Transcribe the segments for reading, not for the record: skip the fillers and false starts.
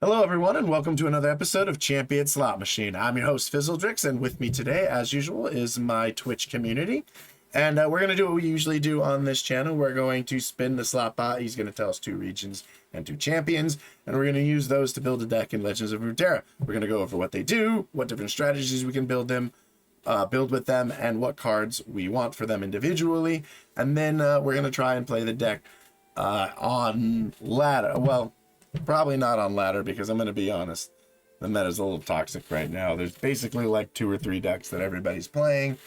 Hello everyone and welcome to another episode of Champion Slot Machine. I'm your host Fizzledrix, and with me today as usual is my Twitch community. And we're going to do what we usually do on this channel. We're going to spin the slot bot. He's going to tell us 2 regions and 2 champions, and we're going to use those to build a deck in Legends of Runeterra. We're going to go over what they do, what different strategies we can build with them, and what cards we want for them individually. And then we're going to try and play the deck on ladder. Well, probably not on ladder, because I'm going to be honest, the meta's a little toxic right now. There's basically like 2 or 3 decks that everybody's playing,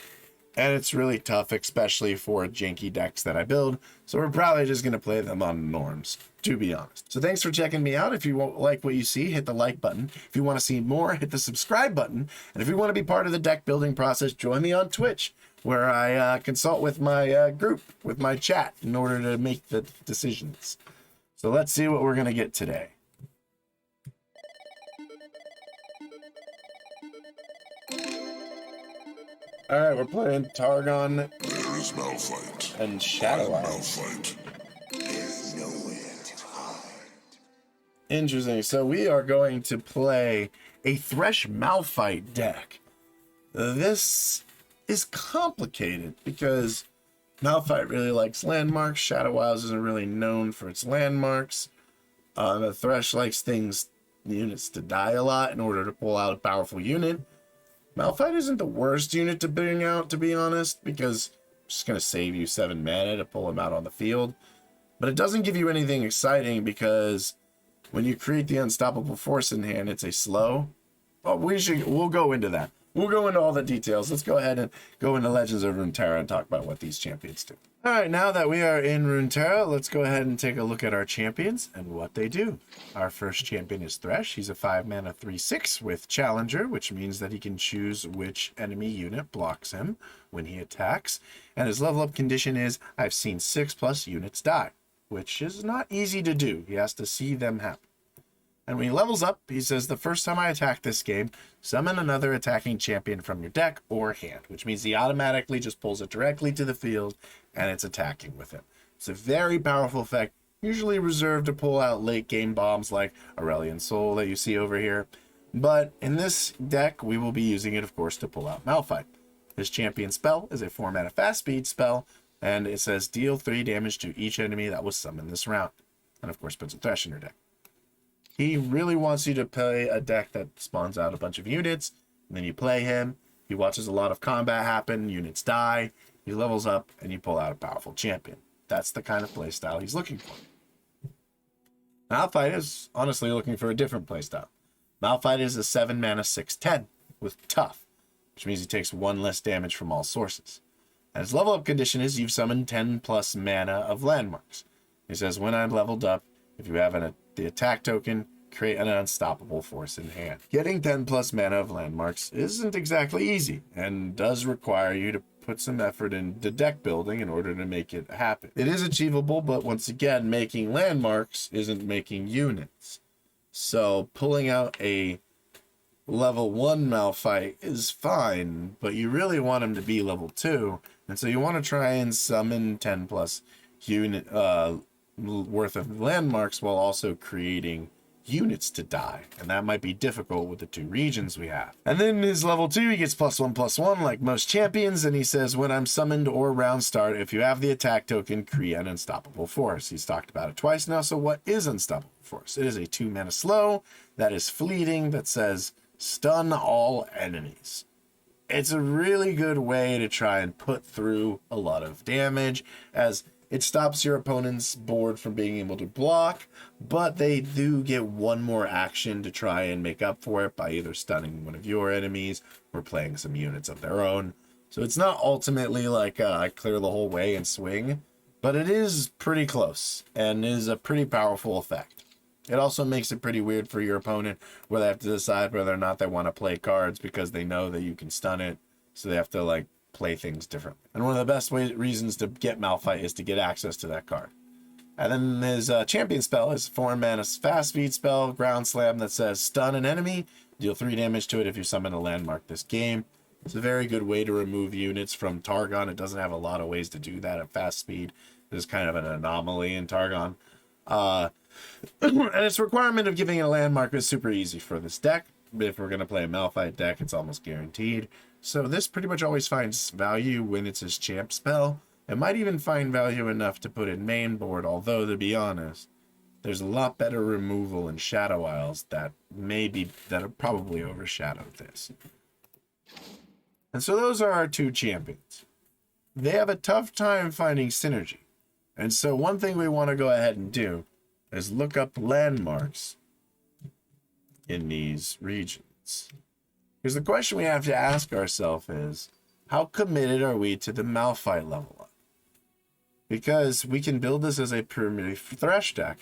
and it's really tough, especially for janky decks that I build. So we're probably just going to play them on norms, to be honest. So thanks for checking me out. If you like what you see, hit the like button. If you want to see more, hit the subscribe button. And if you want to be part of the deck building process, join me on Twitch, where I consult with my group, with my chat, in order to make the decisions. So let's see what we're going to get today. All right, we're playing Targon. There is Malphite. And Shadow Isle. Malphite. There's nowhere to hide. Interesting. So we are going to play a Thresh Malphite deck. This is complicated because Malphite really likes landmarks. Shadow Isles isn't really known for its landmarks. The Thresh likes units to die a lot in order to pull out a powerful unit. Malphite isn't the worst unit to bring out, to be honest, because it's just going to save you 7 mana to pull him out on the field. But it doesn't give you anything exciting, because when you create the Unstoppable Force in hand, it's a slow. Oh, we'll go into that. We'll go into all the details. Let's go ahead and go into Legends of Runeterra and talk about what these champions do. All right, now that we are in Runeterra, let's go ahead and take a look at our champions and what they do. Our first champion is Thresh. He's a 5-mana 3/6 with Challenger, which means that he can choose which enemy unit blocks him when he attacks. And his level up condition is, I've seen 6+ units die, which is not easy to do. He has to see them happen. And when he levels up, he says, the first time I attack this game, summon another attacking champion from your deck or hand, which means he automatically just pulls it directly to the field and it's attacking with him. It's a very powerful effect, usually reserved to pull out late game bombs like Aurelion Sol that you see over here. But in this deck, we will be using it, of course, to pull out Malphite. His champion spell is a 4-mana fast speed spell, and it says deal 3 damage to each enemy that was summoned this round. And of course, puts a Thresh in your deck. He really wants you to play a deck that spawns out a bunch of units, and then you play him. He watches a lot of combat happen, units die, he levels up, and you pull out a powerful champion. That's the kind of playstyle he's looking for. Malphite is honestly looking for a different playstyle. Malphite is a 7-mana 6/10 with Tough, which means he takes 1 less damage from all sources. And his level up condition is you've summoned 10+ mana of landmarks. He says, when I'm leveled up, if you have the attack token, create an Unstoppable Force in hand. Getting 10+ mana of landmarks isn't exactly easy, and does require you to put some effort into deck building in order to make it happen. It is achievable, but once again, making landmarks isn't making units. So pulling out a level 1 Malphite is fine, but you really want him to be level 2, and so you want to try and summon 10+ unit worth of landmarks while also creating units to die, and that might be difficult with the 2 regions we have. And then his level 2, he gets +1/+1 like most champions, and he says, when I'm summoned or round start, if you have the attack token, create an Unstoppable Force. He's talked about it twice now. So what is Unstoppable Force? It is a 2-mana slow that is fleeting, that says stun all enemies. It's a really good way to try and put through a lot of damage, as it stops your opponent's board from being able to block, but they do get 1 more action to try and make up for it by either stunning one of your enemies or playing some units of their own. So it's not ultimately like I clear the whole way and swing, but it is pretty close and is a pretty powerful effect. It also makes it pretty weird for your opponent, where they have to decide whether or not they want to play cards because they know that you can stun it, so they have to play things differently. And one of the best reasons to get Malphite is to get access to that card. And then his champion spell is 4-mana fast speed spell, Ground Slam, that says stun an enemy, deal 3 damage to it if you summon a landmark this game. It's a very good way to remove units from Targon. It doesn't have a lot of ways to do that at fast speed. There's kind of an anomaly in Targon. And its requirement of giving it a landmark is super easy for this deck. If we're going to play a Malphite deck, it's almost guaranteed. So this pretty much always finds value when it's his champ spell. It might even find value enough to put in main board, although to be honest, there's a lot better removal in Shadow Isles that have probably overshadowed this. And so those are our two champions. They have a tough time finding synergy. And so one thing we want to go ahead and do is look up landmarks in these regions. Because the question we have to ask ourselves is, how committed are we to the Malphite level up? Because we can build this as a primitive Thresh deck,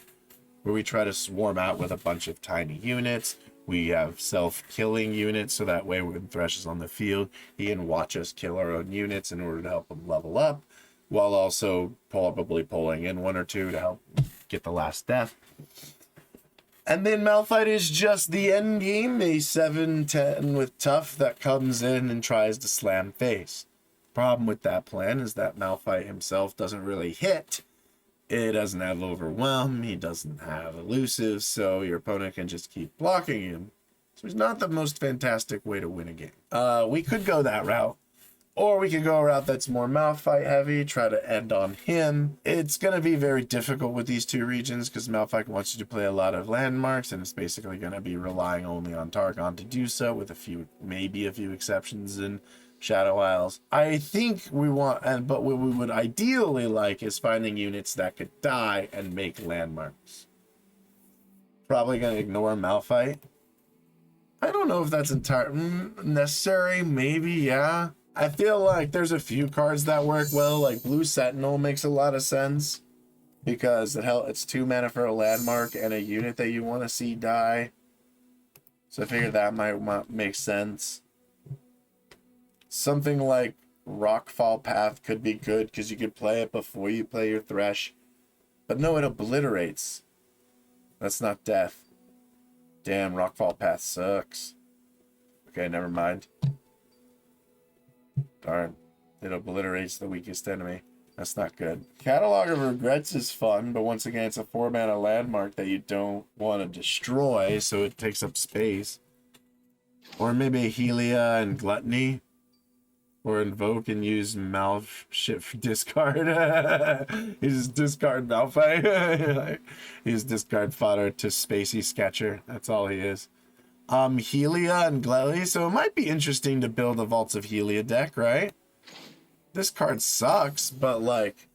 where we try to swarm out with a bunch of tiny units. We have self-killing units, so that way when Thresh is on the field, he can watch us kill our own units in order to help him level up, while also probably pulling in one or two to help get the last death. And then Malphite is just the end game, a 7/10 with tough that comes in and tries to slam face. Problem with that plan is that Malphite himself doesn't really hit. It doesn't have overwhelm, he doesn't have elusive, so your opponent can just keep blocking him. So it's not the most fantastic way to win a game. We could go that route. Or we could go a route that's more Malphite heavy, try to end on him. It's going to be very difficult with these two regions because Malphite wants you to play a lot of landmarks, and it's basically going to be relying only on Targon to do so, with maybe a few exceptions in Shadow Isles. I think we want, but what we would ideally like is finding units that could die and make landmarks. Probably going to ignore Malphite. I don't know if that's entirely necessary. Maybe, yeah. I feel like there's a few cards that work well, like Blue Sentinel makes a lot of sense because it's 2 mana for a landmark and a unit that you want to see die. So I figured that might make sense. Something like Rockfall Path could be good because you could play it before you play your Thresh. But no, it obliterates. That's not death. Damn, Rockfall Path sucks. Okay, never mind. Darn, it obliterates the weakest enemy. That's not good. Catalog of Regrets is fun, but once again, it's a 4-mana landmark that you don't want to destroy, so it takes up space. Or maybe Helia and Gluttony. Or Invoke and use shit for discard. You just discard Malphite. He's discard fodder to Spacey Sketcher. That's all he is. Helia and Gluttony. So it might be interesting to build a Vaults of Helia deck, right? This card sucks, but like,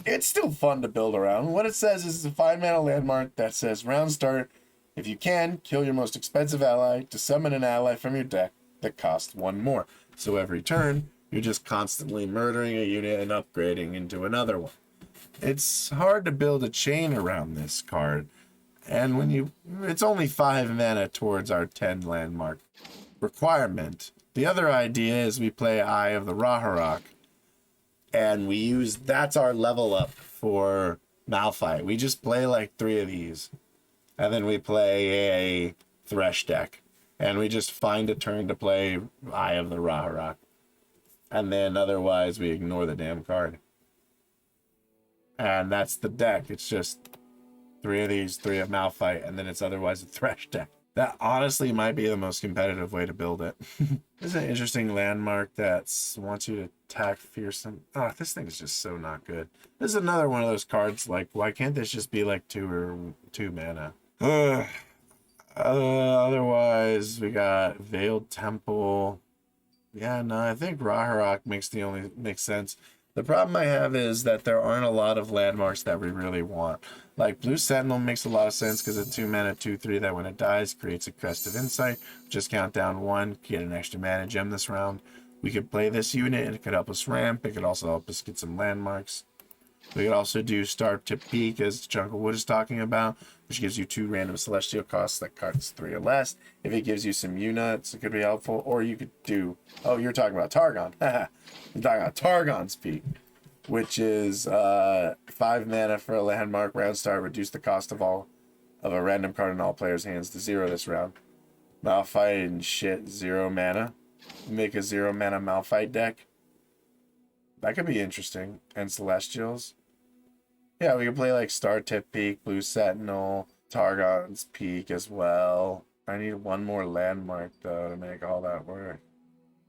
it's still fun to build around. What it says is it's a 5-mana landmark that says round start. If you can, kill your most expensive ally to summon an ally from your deck that costs 1 more. So every turn, you're just constantly murdering a unit and upgrading into another one. It's hard to build a chain around this card. And it's only 5 mana towards our 10 landmark requirement. The other idea is we play Eye of the Raharok. And that's our level up for Malphite. We just play like 3 of these. And then we play a Thresh deck. And we just find a turn to play Eye of the Raharok. And then otherwise we ignore the damn card. And that's the deck. It's just 3 of these, 3 of Malphite, and then it's otherwise a Thresh deck. That honestly might be the most competitive way to build it. This is an interesting landmark that wants you to attack fearsome. Oh, this thing is just so not good. This is another one of those cards, like, why can't this just be like 2 mana? Otherwise, we got Veiled Temple. Yeah, no, I think Raharok makes sense. The problem I have is that there aren't a lot of landmarks that we really want. Like Blue Sentinel makes a lot of sense because it's 2 mana, 2/3 that when it dies creates a Crest of Insight. Just count down 1, get an extra mana gem this round. We could play this unit and it could help us ramp. It could also help us get some landmarks. We could also do Star Tip Peak, as Jungle Wood is talking about, which gives you 2 random celestial costs that costs 3 or less. If it gives you some units, it could be helpful. Or you could do, oh, you're talking about Targon. You're talking about Targon's Peak, which is 5 mana for a landmark. Round start, reduce the cost of a random card in all players' hands to 0 this round. Malphite and shit, 0 mana. Make a 0 mana Malphite deck. That could be interesting. And Celestials. Yeah, we can play like Star Tip Peak, Blue Sentinel, Targon's Peak as well. I need one more landmark though to make all that work.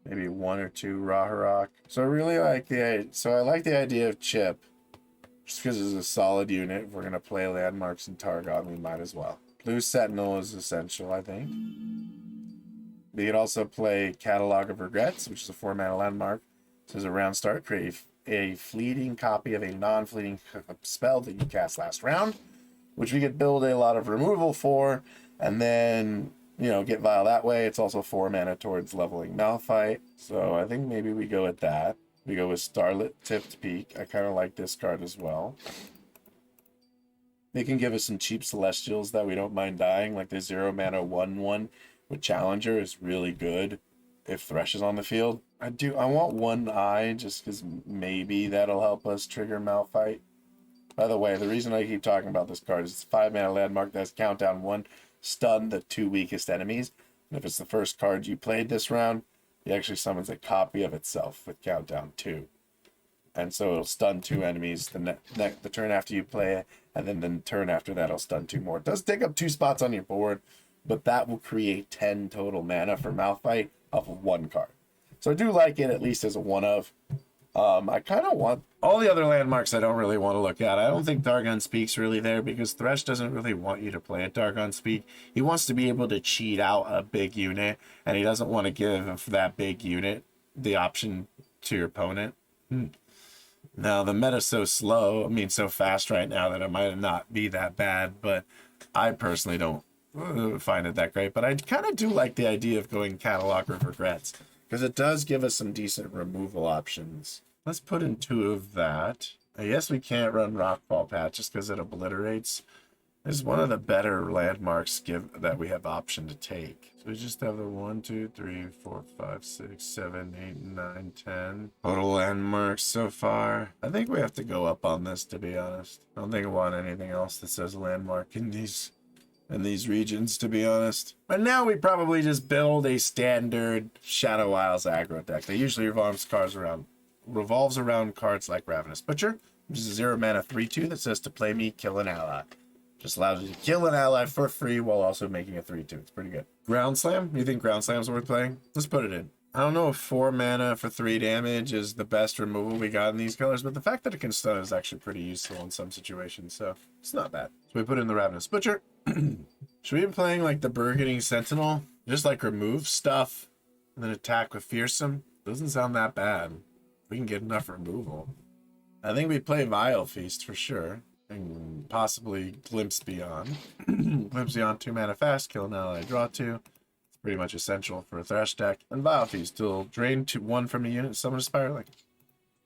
Maybe one or two Raharok. So I really like I like the idea of Chip. Just because it's a solid unit. If we're gonna play landmarks in Targon, we might as well. Blue Sentinel is essential, I think. We could also play Catalog of Regrets, which is a 4-mana landmark. It says a round start, create a fleeting copy of a non-fleeting spell that you cast last round, which we could build a lot of removal for, and then, you know, get Vile that way. It's also 4 mana towards leveling Malphite. So I think maybe we go with that. We go with Starlit Tipped Peak. I kind of like this card as well. They can give us some cheap Celestials that we don't mind dying, like the 0 mana 1/1 with Challenger is really good if Thresh is on the field. I want one eye just because maybe that'll help us trigger Malphite. By the way, the reason I keep talking about this card is it's 5 mana landmark that has countdown 1, stun the 2 weakest enemies. And if it's the first card you played this round, it actually summons a copy of itself with countdown 2. And so it'll stun 2 enemies the turn after you play it, and then the turn after that it'll stun 2 more. It does take up 2 spots on your board, but that will create 10 total mana for Malphite off of 1 card. So I do like it at least as a one of. I kind of want all the other landmarks I don't really want to look at. I don't think Targon Peak's really there because Thresh doesn't really want you to play at Targon Peak. He wants to be able to cheat out a big unit, and he doesn't want to give that big unit the option to your opponent. Now, the meta's so slow, so fast right now that it might not be that bad, but I personally don't find it that great. But I kind of do like the idea of going Catalog of Regrets because it does give us some decent removal options. Let's put in 2 of that. I guess we can't run Rockfall Patch just because it obliterates. It's one of the better landmarks that we have option to take. So we just have the 1, 2, 3, 4, 5, 6, 7, 8, 9, 10 total landmarks so far. I think we have to go up on this, to be honest. I don't think I want anything else that says landmark in these regions, to be honest. But now we probably just build a standard Shadow Isles aggro deck that usually revolves around cards like Ravenous Butcher, which is a 0 mana 3/2 that says to play me, kill an ally. Just allows you to kill an ally for free while also making a 3/2. It's pretty good. Ground Slam? You think Ground Slam's worth playing? Let's put it in. I don't know if 4 mana for 3 damage is the best removal we got in these colors, but the fact that it can stun is actually pretty useful in some situations, so it's not bad. So we put in the Ravenous Butcher. Should we be playing like the Burgeoning Sentinel? Just like remove stuff and then attack with Fearsome? Doesn't sound that bad. We can get enough removal. I think we play Vile Feast for sure. And possibly Glimpse Beyond. Glimpse Beyond, 2 mana fast, kill an ally, draw 2. It's pretty much essential for a Thresh deck. And Vile Feast will drain 1 from a unit, summon a Spire, like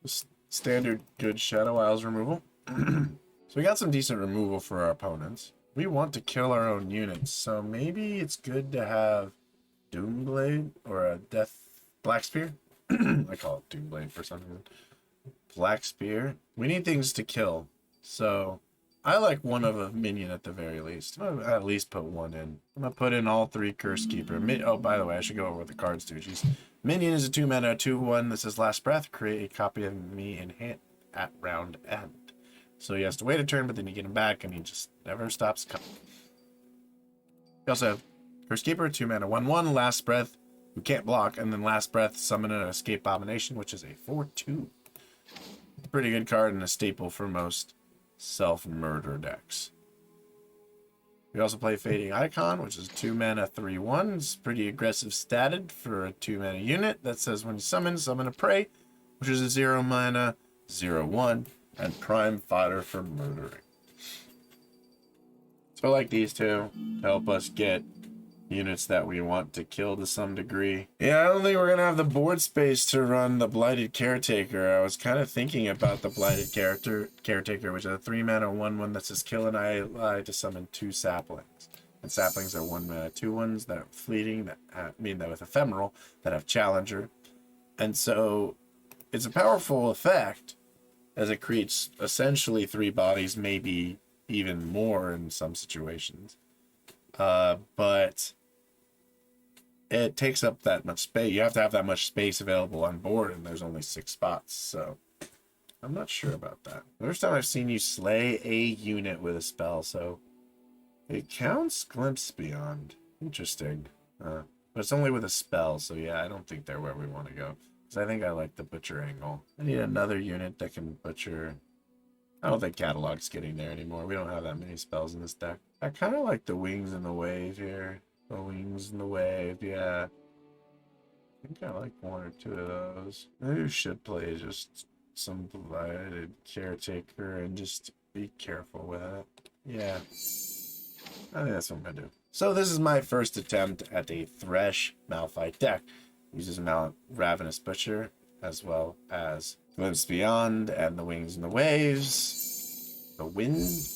just standard good Shadow Isles removal. So we got some decent removal for our opponents. We want to kill our own units, so maybe it's good to have Doomblade or a Black Spear. I call it Doomblade for some reason. Black Spear. We need things to kill. So I like one of a minion at the very least. I'm gonna at least put 1 in. I'm gonna put in all 3 Curse Keeper. Oh, by the way, I should go over what the cards do. Jeez. Minion is a 2 mana 2/1 that says Last Breath. Create a copy of me in hand at round end. So he has to wait a turn, but then you get him back and he just never stops coming. We also have Curse Keeper, 2 mana 1/1, Last Breath, who can't block, and then Last Breath, summon an Escape Abomination, which is a 4/2. Pretty good card and a staple for most self-murder decks. We also play Fading Icon, which is 2 mana 3/1. It's pretty aggressive statted for a 2 mana unit that says when you summon a prey, which is a 0 mana 0/1 and prime fodder for murdering. So I like these 2 to help us get units that we want to kill to some degree. Yeah, I don't think we're going to have the board space to run the Blighted Caretaker. I was kind of thinking about the Blighted Caretaker, which is a 3 mana 1/1 that says kill an ally to summon 2 saplings. And saplings are 1 mana 2/1s that are fleeting, that with ephemeral, that have Challenger. And so it's a powerful effect as it creates essentially 3 bodies, maybe even more in some situations. But it takes up that much space. You have to have that much space available on board, and there's only 6 spots. So I'm not sure about that. The first time I've seen you slay a unit with a spell, so it counts Glimpse Beyond. Interesting. But it's only with a spell, so yeah, I don't think they're where we want to go. Because I think I like the Butcher angle. I need another unit that can Butcher. I don't think Catalog's getting there anymore. We don't have that many spells in this deck. I kind of like the Wings and the Wave here. The Wings and the Wave, yeah. I think I like one or two of those. Maybe we should play just some Divided Caretaker and just be careful with it. Yeah. I think that's what I'm going to do. So this is my first attempt at a Thresh Malphite deck. Uses Ravenous Butcher as well as Glimpse Beyond and the Wings and the Waves. The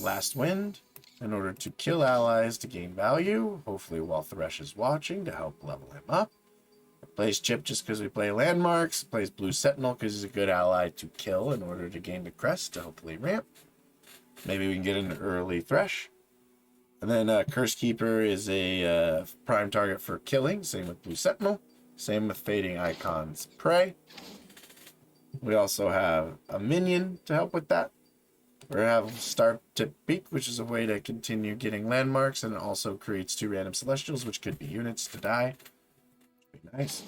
Last Wind, in order to kill allies to gain value, hopefully while Thresh is watching to help level him up. Plays Chip just because we play landmarks. Plays Blue Sentinel because he's a good ally to kill in order to gain the crest to hopefully ramp. Maybe we can get an early Thresh. And then Curse Keeper is a prime target for killing. Same with Blue Sentinel. Same with Fading Icon's Prey. We also have a minion to help with that. We have Star Tip Beak, which is a way to continue getting landmarks, and it also creates 2 random Celestials, which could be units to die. Be nice.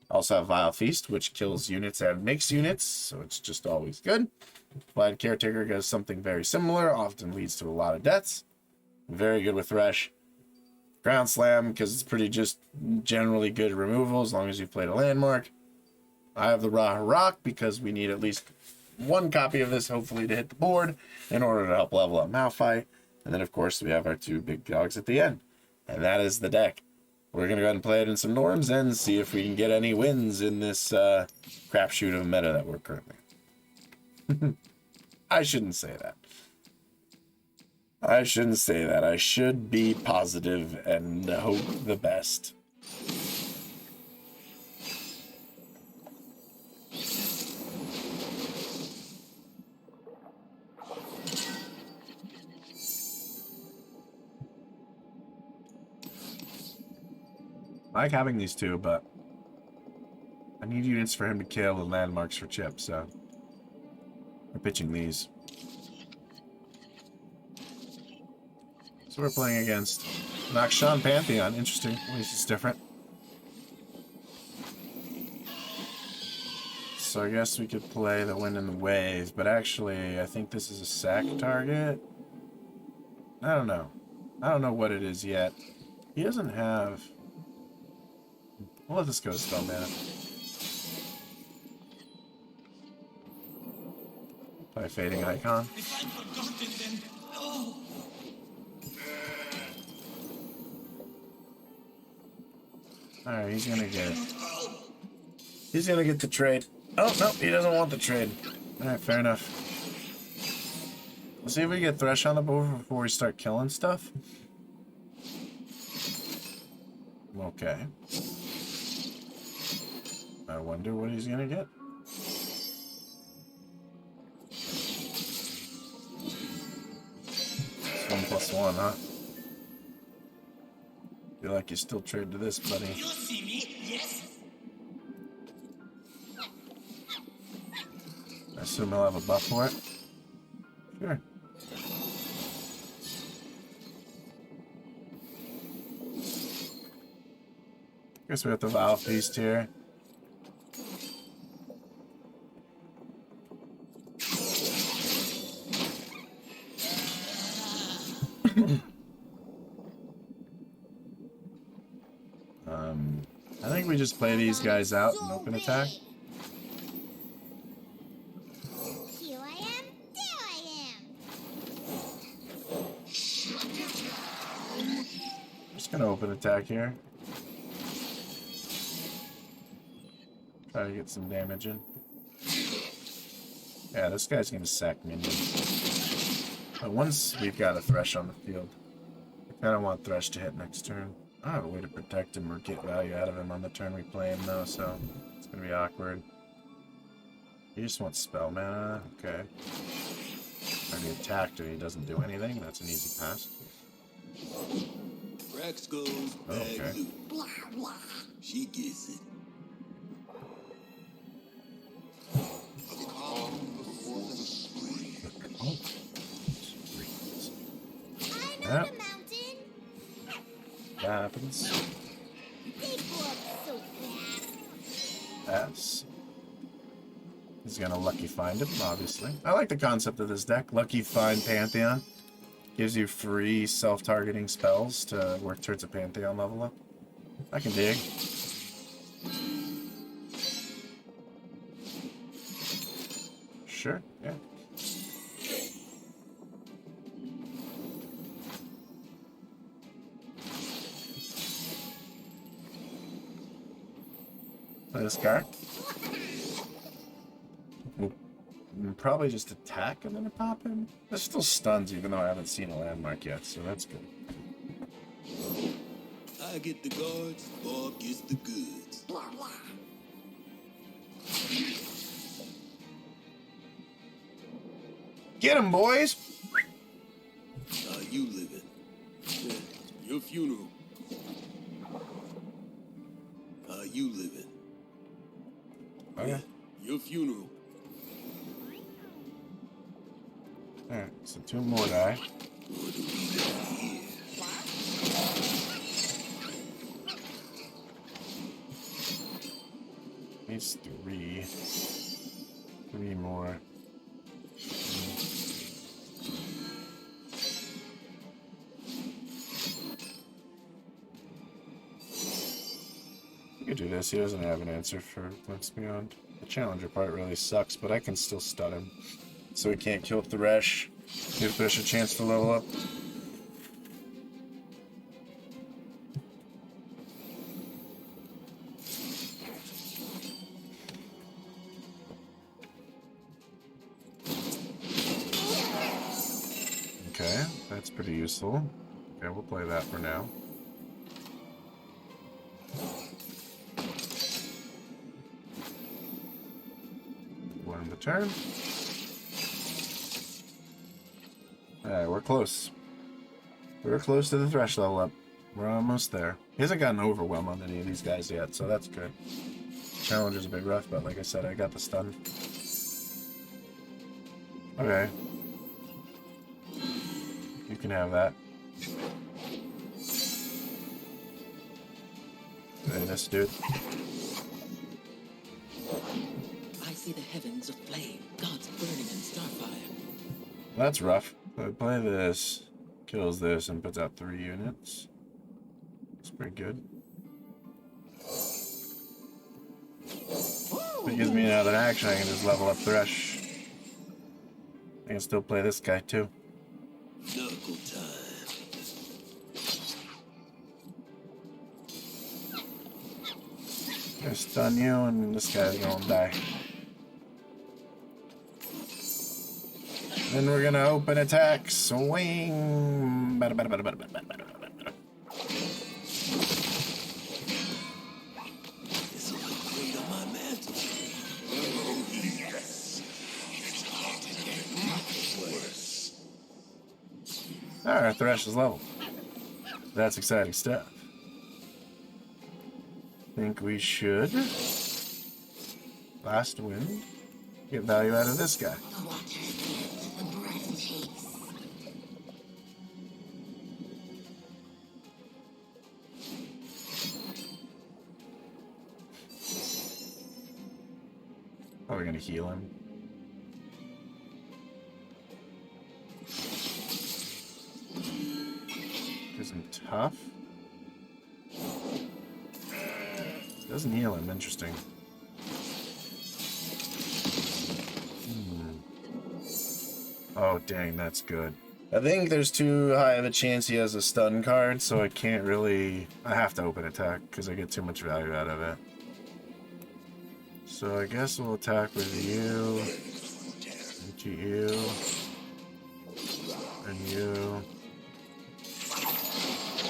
Also have Vile Feast, which kills units and makes units, so it's just always good. Blind Caretaker does something very similar, often leads to a lot of deaths. Very good with Thresh. Ground Slam, because it's pretty just generally good removal as long as you've played a landmark. I have the Raw Rock because we need at least 1 copy of this, hopefully, to hit the board in order to help level up Malphite. And then, of course, we have our 2 big dogs at the end. And that is the deck. We're going to go ahead and play it in some norms and see if we can get any wins in this crapshoot of meta that we're currently in. I shouldn't say that. I shouldn't say that. I should be positive and hope the best. I like having these 2, but I need units for him to kill and landmarks for Chip, so we're pitching these. So we're playing against Nakshan Pantheon. Interesting. At least it's different. So I guess we could play the Wind and the Wave, but actually I think this is a sack target. I don't know. I don't know what it is yet. He doesn't have... We'll let this go to spell mana. Play Fading Icon. Alright, he's gonna get it. He's gonna get the trade. Oh, no, he doesn't want the trade. Alright, fair enough. Let's see if we get Thresh on the board before we start killing stuff. Okay. I wonder what he's gonna get. It's 1+1, huh? Feel like you still trade to this, buddy. You see me? Yes. I assume he'll have a buff for it. Sure. Guess we have the Vile Feast here. I think we just play these guys out and open attack. Here I am, there I am. Just gonna open attack here. Try to get some damage in. Yeah, this guy's gonna sack minions. But once we've got a Thresh on the field, I kinda want Thresh to hit next turn. I don't have a way to protect him or get value out of him on the turn we play him though, so it's gonna be awkward. He just wants spell mana, okay. Already attacked and he doesn't do anything, that's an easy pass. Rex goes Okay. Blah, blah. She gets it. I know Yep. the mountain. That happens. They go up so fast. Pass. He's gonna lucky find him, obviously. I like the concept of this deck. Lucky find Pantheon. Gives you free self-targeting spells to work towards a Pantheon level up. I can dig. Sure, yeah. Play this card. We'll probably just attack and then pop him. There's still stuns, even though I haven't seen a landmark yet, so that's good. I get the guards, Bob gets the goods. Blah, blah. Get him, boys! How you living? Yeah, your funeral. How you living? Okay. Your funeral. Alright, so 2 more die. What do we got here? Needs 3. 3 more. You could do this. He doesn't have an answer for Glimpse Beyond. The challenger part really sucks, but I can still stun him. So he can't kill Thresh. Give Thresh a chance to level up. Okay, that's pretty useful. Okay, we'll play that for now. One in the turn. Alright, we're close. We're close to the Thresh level up. We're almost there. He hasn't gotten overwhelm on any of these guys yet, so that's good. Challenger's a bit rough, but like I said, I got the stun. Okay. You can have that. And this dude. I see the heavens aflame, gods burning in starfire. That's rough. So I play this, kills this, and puts out 3 units. That's pretty good. If it gives me another action, I can just level up Thresh. I can still play this guy too. Knuckle time. Gonna stun you, and this guy's gonna die. Then we're gonna open attack, swing. Bada, bada, bada, bada, bada, bada, bada, bada. This will look great on my mantle. Oh, yes. It's hard to get much worse. Alright, Thresh is leveled. That's exciting stuff. Think we should last wind. Get value out of this guy. The water, the breath takes. Probably gonna heal him. Gives him tough. Doesn't heal him, interesting. Oh, dang, that's good. I think there's too high of a chance he has a stun card, so I can't really... I have to open attack, because I get too much value out of it. So I guess we'll attack with you, into you, and you.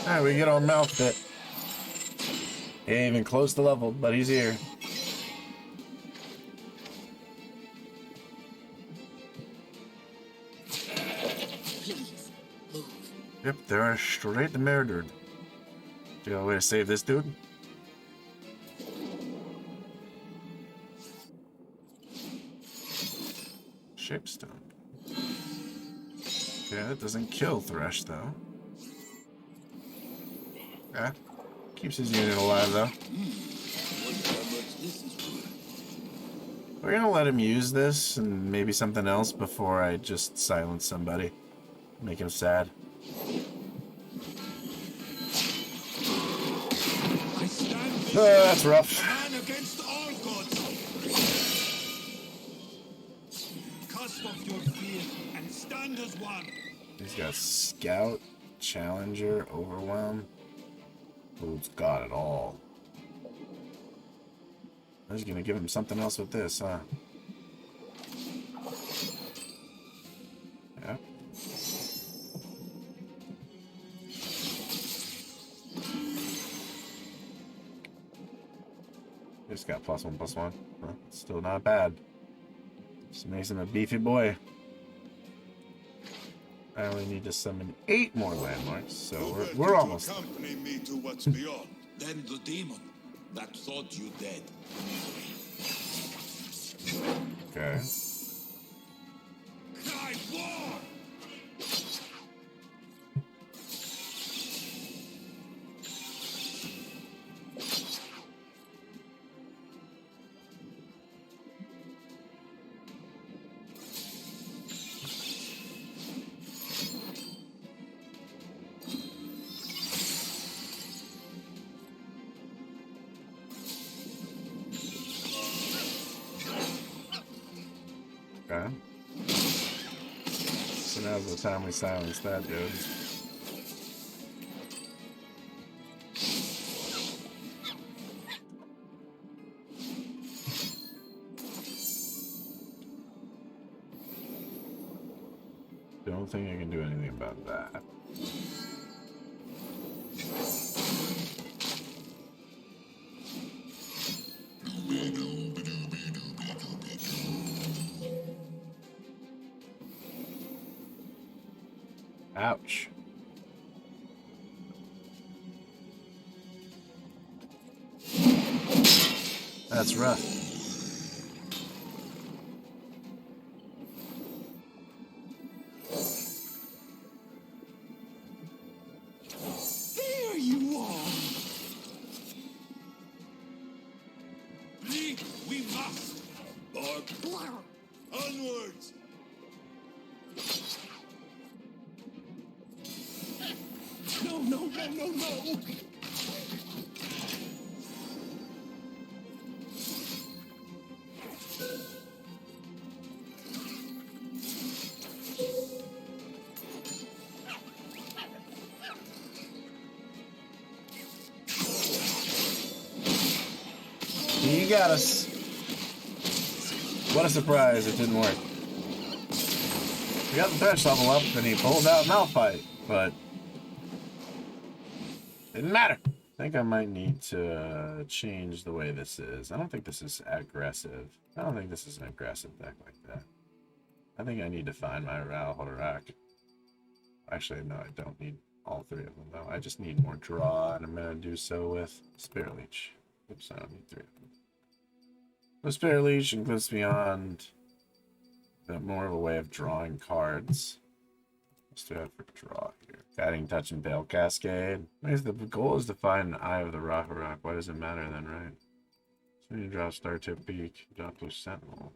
Alright, we get on Malphite. He ain't even close to level, but he's here. Please, move. Yep, they are straight murdered. Do you have a way to save this dude? Shapestone. Okay, that doesn't kill Thresh, though. Yeah. Keeps his unit alive, though. Wonder how much this is worth. We're gonna let him use this and maybe something else before I just silence somebody. Make him sad. I stand with Oh, that's rough. man against all gods. Cast off your fear and stand as one. He's got Scout, Challenger, Overwhelm. Who's got it all? I was gonna give him something else with this, huh? Yeah. Just got +1/+1. Huh, still not bad. Just makes him a beefy boy. I only need to summon 8 more landmarks, so we're almost. Accompany me to what's beyond. Then the demon that thought you dead. Okay. Cry war! Okay. So now's the time we silence that dude. Don't think I can do anything about that. Ouch. That's rough. There you are! Bleed, we must! Bark! Onwards! No, no, no, no, no! You got us. What a surprise, it didn't work. We got the Thresh level up and he pulled out Malphite, but didn't matter. I think I might need to change the way this is. I don't think this is aggressive. I don't think this is an aggressive deck like that. I think I need to find my Rack. Actually, no, I don't need all 3 of them, though. I just need more draw, and I'm going to do so with Spirit Leech. Oops, I don't need 3 of them. The Spirit Leech and Cliffs Beyond, but more of a way of drawing cards. Let's do that for draw here. Guiding Touch and Veil Cascade. I guess the goal is to find an Eye of the Rock. Why does it matter then, right? So you drop Star Tip Peak, drop Blue Sentinel.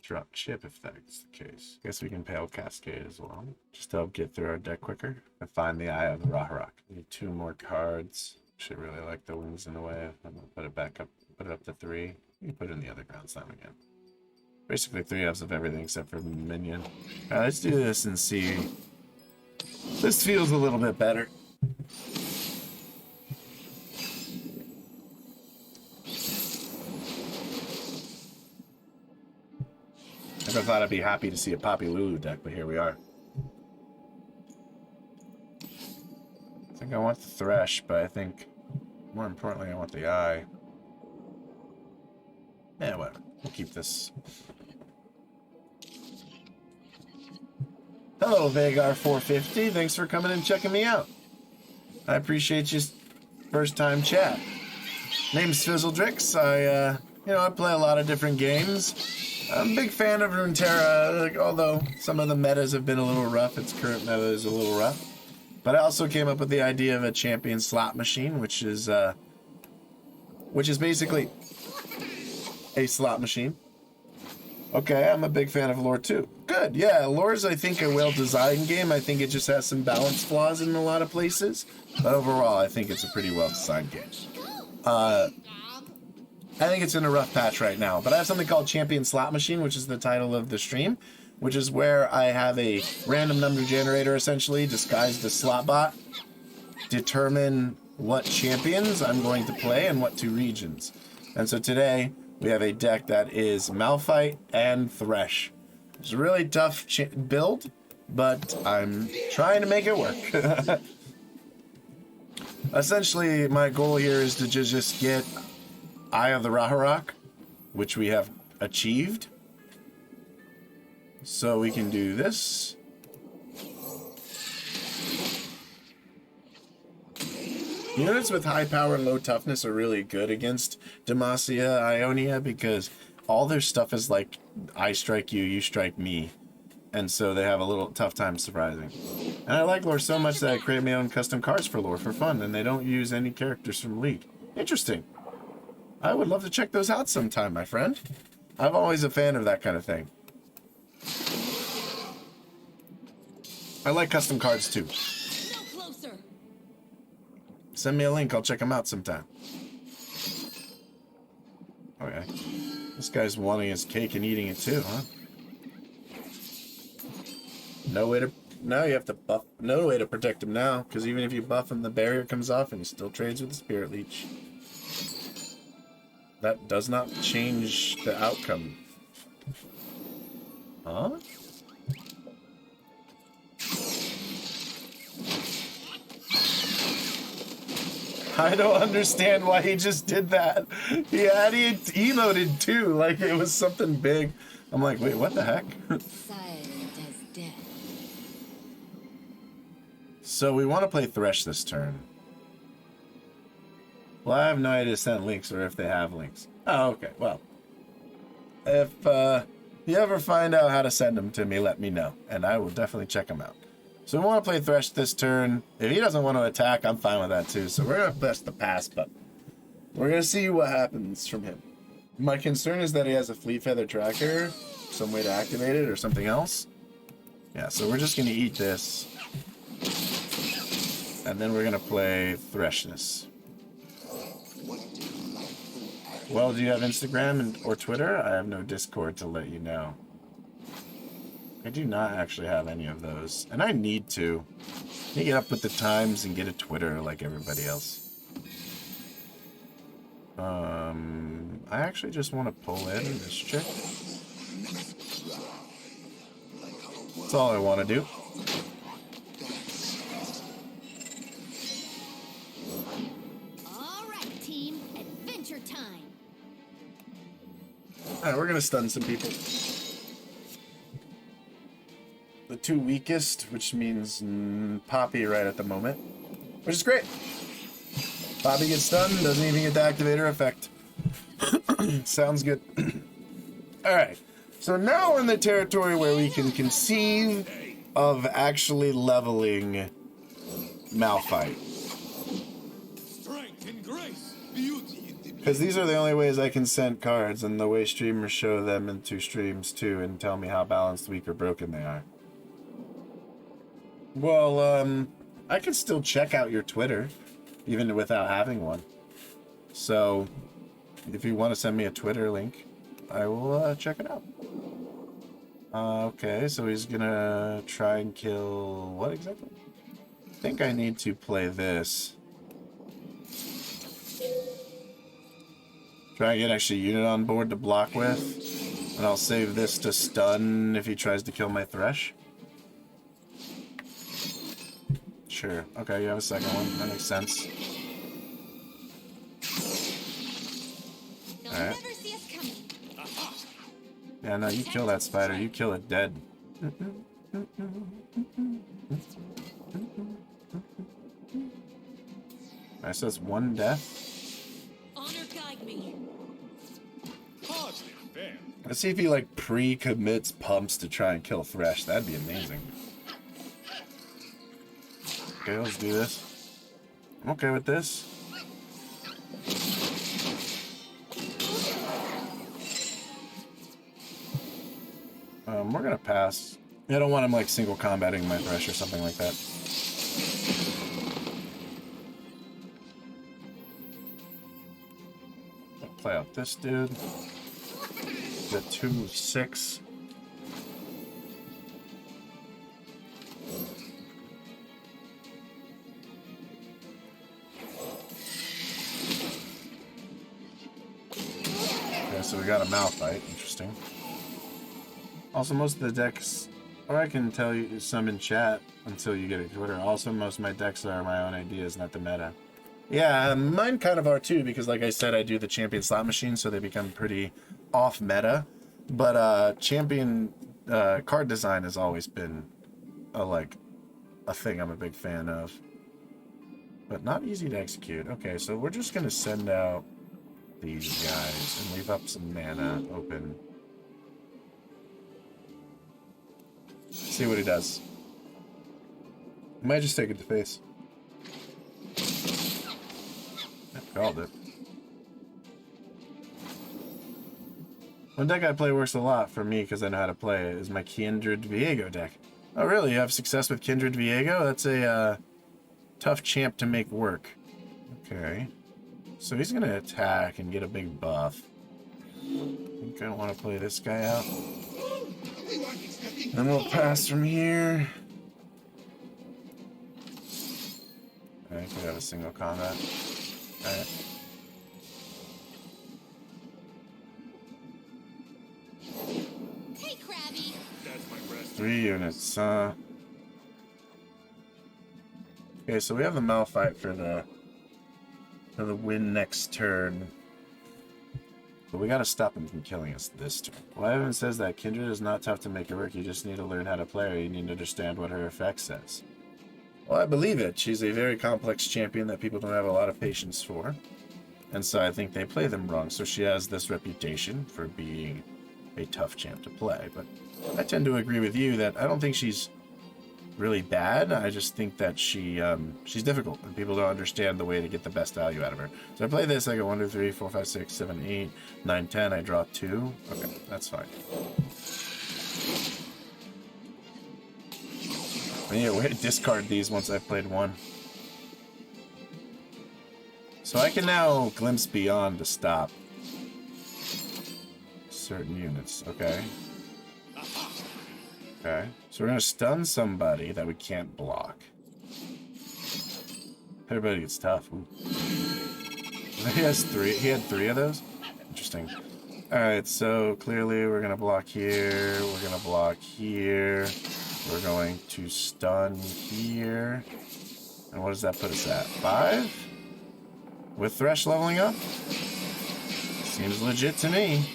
Drop Chip if that's the case. Guess we can Pale Cascade as well. Just to help get through our deck quicker. And find the Eye of the Rock. Need 2 more cards. Should really like the Wings in the Way. I'm gonna put it back up. Put it up to 3. You can put it in the other ground slam again. Basically 3 ups of everything except for minion. Alright, let's do this and see. This feels a little bit better. Never thought I'd be happy to see a Poppy Lulu deck, but here we are. I think I want the Thresh, but I think more importantly I want the Eye. Yeah, whatever. We'll keep this. Hello, Vagar450. Thanks for coming and checking me out. I appreciate you. First time chat. Name's Fizzledrix. I play a lot of different games. I'm a big fan of Runeterra, like, although some of the metas have been a little rough. Its current meta is a little rough. But I also came up with the idea of a champion slot machine, which is basically a slot machine. Okay, I'm a big fan of lore too. Good, yeah, lore is, I think, a well-designed game. I think it just has some balance flaws in a lot of places. But overall, I think it's a pretty well-designed game. I think it's in a rough patch right now, but I have something called Champion Slot Machine, which is the title of the stream, which is where I have a random number generator, essentially, disguised as slot bot, determine what champions I'm going to play and what 2 regions. And so today, we have a deck that is Malphite and Thresh. It's a really tough build, but I'm trying to make it work. Essentially, my goal here is to just get Eye of the Raharok, which we have achieved. So we can do this. Units with high power and low toughness are really good against Demacia, Ionia, because all their stuff is like, I strike you, you strike me. And so they have a little tough time surprising. And I like lore so much that I create my own custom cards for lore for fun, and they don't use any characters from League. Interesting. I would love to check those out sometime, my friend. I'm always a fan of that kind of thing. I like custom cards too. No closer. Send me a link, I'll check them out sometime. Okay. This guy's wanting his cake and eating it too, huh? No way to buff. No way to protect him now, because even if you buff him, the barrier comes off and he still trades with the Spirit Leech. That does not change the outcome. Huh? I don't understand why he just did that. He emoted too, like it was something big. I'm like, wait, what the heck? Silent as death. So we want to play Thresh this turn. Well, I have no idea to send links or if they have links. Oh, okay. Well, if you ever find out how to send them to me, let me know, and I will definitely check them out. So we want to play Thresh this turn. If he doesn't want to attack, I'm fine with that too. So we're going to press the pass button. We're going to see what happens from him. My concern is that he has a Fleet Feather Tracker, some way to activate it or something else. Yeah, so we're just going to eat this. And then we're going to play Thresh this. Well, do you have Instagram or Twitter? I have no Discord to let you know. I do not actually have any of those. And I need to. I need to get up with the times and get a Twitter like everybody else. I actually just want to pull in this chick. That's all I want to do. All right, team. Adventure time. Alright, we're gonna stun some people. The 2 weakest, which means Poppy right at the moment. Which is great. Poppy gets stunned, doesn't even get the activator effect. Sounds good. Alright, so now we're in the territory where we can conceive of actually leveling Malphite. Strength and grace, beauty and Because these are the only ways I can send cards, and the way streamers show them in 2 streams too, and tell me how balanced, weak, or broken they are. Well, I can still check out your Twitter, even without having one. So, if you want to send me a Twitter link, I will check it out. Okay, so he's gonna try and kill... what exactly? I think I need to play this. Try and get actually a unit on board to block with. And I'll save this to stun if he tries to kill my Thresh. Sure. Okay, you have a second one. That makes sense. They'll Alright. never see us coming. Yeah, no, you kill that spider. You kill it dead. Alright, so that's 1 death. Honor guide me. hardly Let's see if he like pre-commits pumps to try and kill Thresh. That'd be amazing. Okay, let's do this. I'm okay with this. We're gonna pass. I don't want him like single combating my Thresh or something like that. I'll play out this dude. The 2/6. Okay, so we got a Malphite. Interesting. Also, most of the decks, or I can tell you some in chat until you get a Twitter. Also, most of my decks are my own ideas, not the meta. Yeah, mine kind of are too, because like I said, I do the champion slot machine, so they become pretty off meta. But champion card design has always been a thing I'm a big fan of. But not easy to execute. Okay, so we're just gonna send out these guys and leave up some mana open. See what he does. Might just take it to face. I called it. One deck I play works a lot for me because I know how to play it is my Kindred Viego deck. Oh really? You have success with Kindred Viego? That's a tough champ to make work. Okay. So he's gonna attack and get a big buff. I think I want to play this guy out. Then we'll pass from here. I think we got a single combat. Alright. Hey, Krabby. 3 units, Okay, so we have the Malphite for the win next turn. But we gotta stop him from killing us this turn. Well, Evan says that Kindred is not tough to make it work. You just need to learn how to play her. You need to understand what her effect says. Well, I believe it. She's a very complex champion that people don't have a lot of patience for. And so I think they play them wrong. So she has this reputation for being a tough champ to play. But I tend to agree with you that I don't think she's really bad. I just think that she's difficult and people don't understand the way to get the best value out of her. So I play this, I go 1, 2, 3, 4, 5, 6, 7, 8, 9, 10. I draw 2. Okay, that's fine. And yeah, we had to discard these once I've played one. So I can now glimpse beyond to stop certain units. Okay. Okay. So we're gonna stun somebody that we can't block. Everybody gets tough. Ooh. He has 3. He had 3 of those? Interesting. Alright, so clearly we're gonna block here. We're gonna block here. We're going to stun here. And what does that put us at? 5? With Thresh leveling up? Seems legit to me.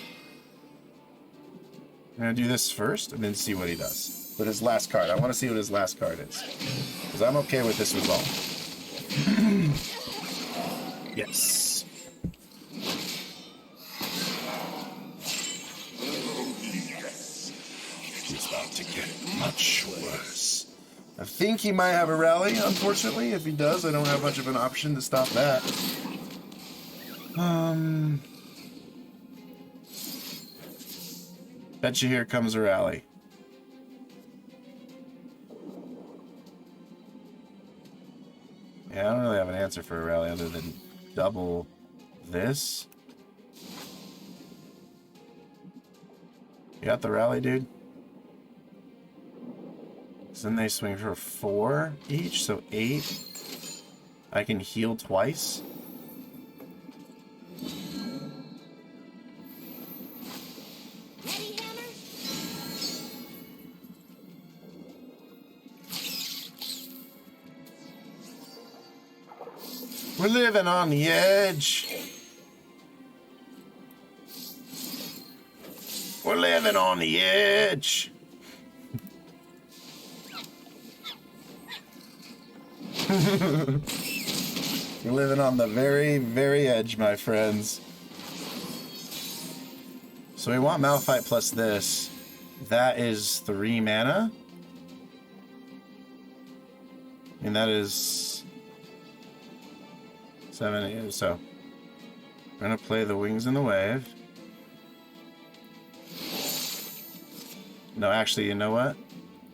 I'm gonna do this first and then see what he does. With his last card. I want to see what his last card is. Because I'm okay with this result. Yes. He's about to get much worse. I think he might have a rally, unfortunately. If he does, I don't have much of an option to stop that. Bet you here comes a rally. Yeah, I don't really have an answer for a rally other than double this. You got the rally, dude? So then they swing for 4 each, so 8. I can heal twice. Ready, Hammer? We're living on the edge. We're living on the edge. We're living on the very, very edge, my friends. So we want Malphite plus this. That is 3 mana. And that is 7, 8. So we're gonna play the Wings in the Wave. No, actually, you know what?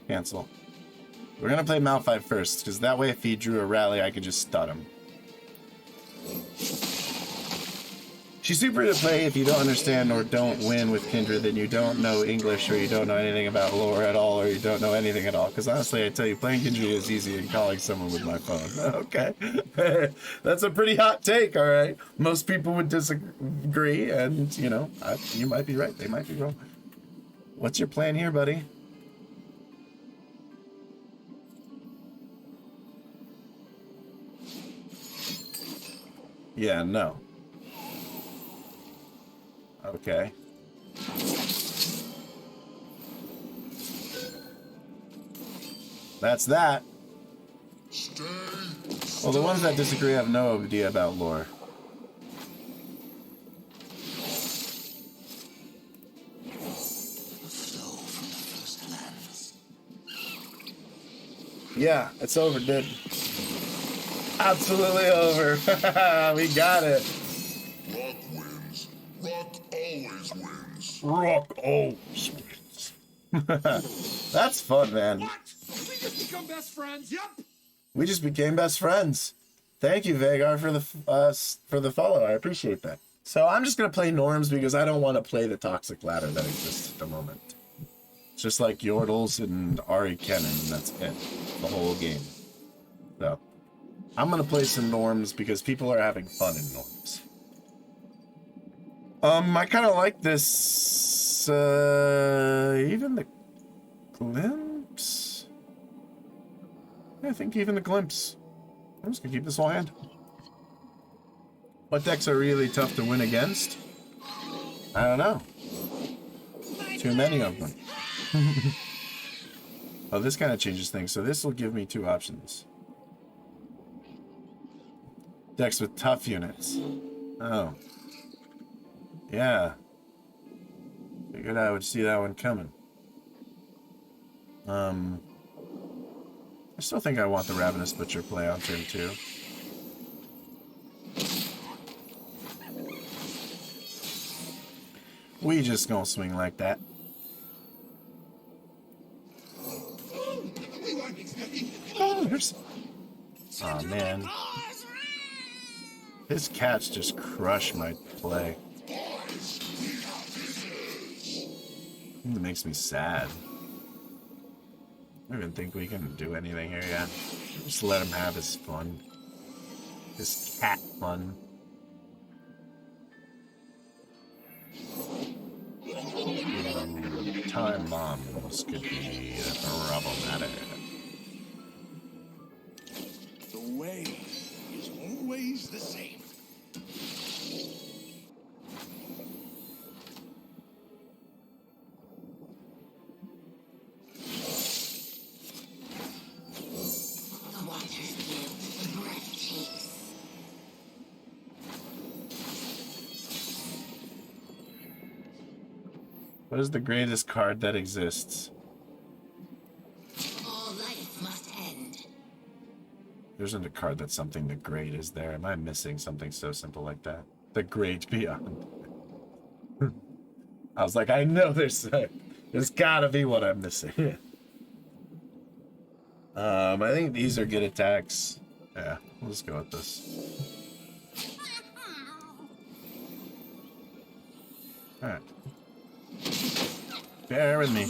Cancel. We're gonna play Malphite first, because that way if he drew a rally, I could just stun him. She's super to play if you don't understand or don't win with Kindred, then you don't know English or you don't know anything about lore at all or you don't know anything at all. Because honestly, I tell you, playing Kindred is easy and calling someone with my phone. Okay. That's a pretty hot take, all right? Most people would disagree, and, you know, you might be right. They might be wrong. What's your plan here, buddy? Yeah, no. Okay. That's that. Well, the ones that disagree have no idea about lore. Yeah, it's over, dude. Absolutely over. We got it. Rock wins. Rock always wins. Rock always wins. That's fun, man. What? We just become best friends? Yep. We just became best friends. Thank you, Vagar, for the follow. I appreciate that. So I'm just gonna play Norms because I don't want to play the toxic ladder that exists at the moment. It's just like Yordles and Ari Kennen, and that's it. The whole game. So I'm gonna play some Norms because people are having fun in Norms. I kind of like this. Even the glimpse. I think even the glimpse. I'm just gonna keep this whole hand. What decks are really tough to win against? I don't know. Too many of them. Oh, this kind of changes things. So this will give me 2 options. Decks with tough units. Oh. Yeah. Figured I would see that one coming. I still think I want the Ravenous Butcher play on turn 2. We just gonna swing like that. Oh man. His cats just crush my play. It makes me sad. I don't even think we can do anything here yet. Just let him have his fun. His cat fun. Time bombs could be problematic. The way is always the same. The waters give, the breath takes. What is the greatest card that exists? All life must end. There isn't a card that's something the great is there. Am I missing something so simple like that? The great beyond. I was like, I know there's gotta be what I'm missing. I think these are good attacks. Yeah, we'll just go with this. Alright. Bear with me.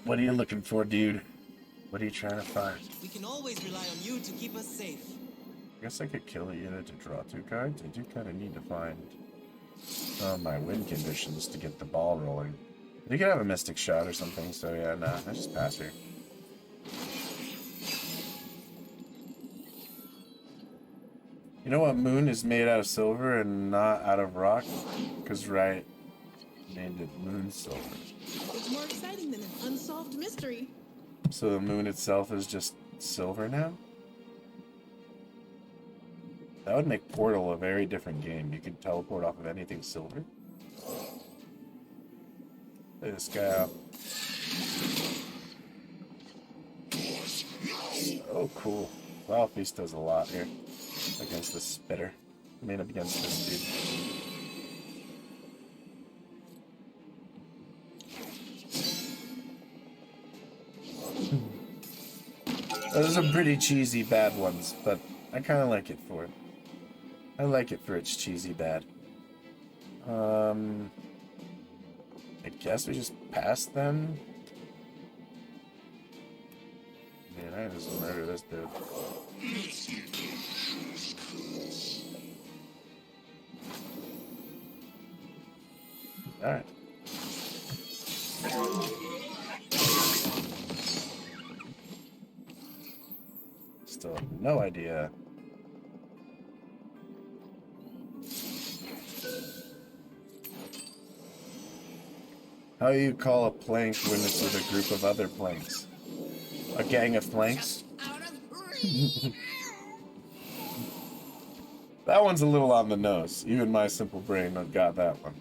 What are you looking for, dude? What are you trying to find? We can always rely on you to keep us safe. I guess I could kill a unit to draw 2 cards. I do kind of need to find my win conditions to get the ball rolling. You could have a Mystic Shot or something, so yeah, nah, I just pass here. You know what moon is made out of silver and not out of rock? Because Riot named it Moon Silver. It's more exciting than an unsolved mystery. So the moon itself is just silver now? That would make Portal a very different game. You could teleport off of anything silver. Look this guy up. Oh, cool. Wow, Feast does a lot here against the spitter. I mean, against this dude. Those are some pretty cheesy bad ones, but I kind of like it for it. I like it for its cheesy bad. I guess we just pass them. Man, I just murder this dude. Alright. Still have no idea. How do you call a plank when it's with a group of other planks? A gang of planks? That one's a little on the nose. Even my simple brain got that one.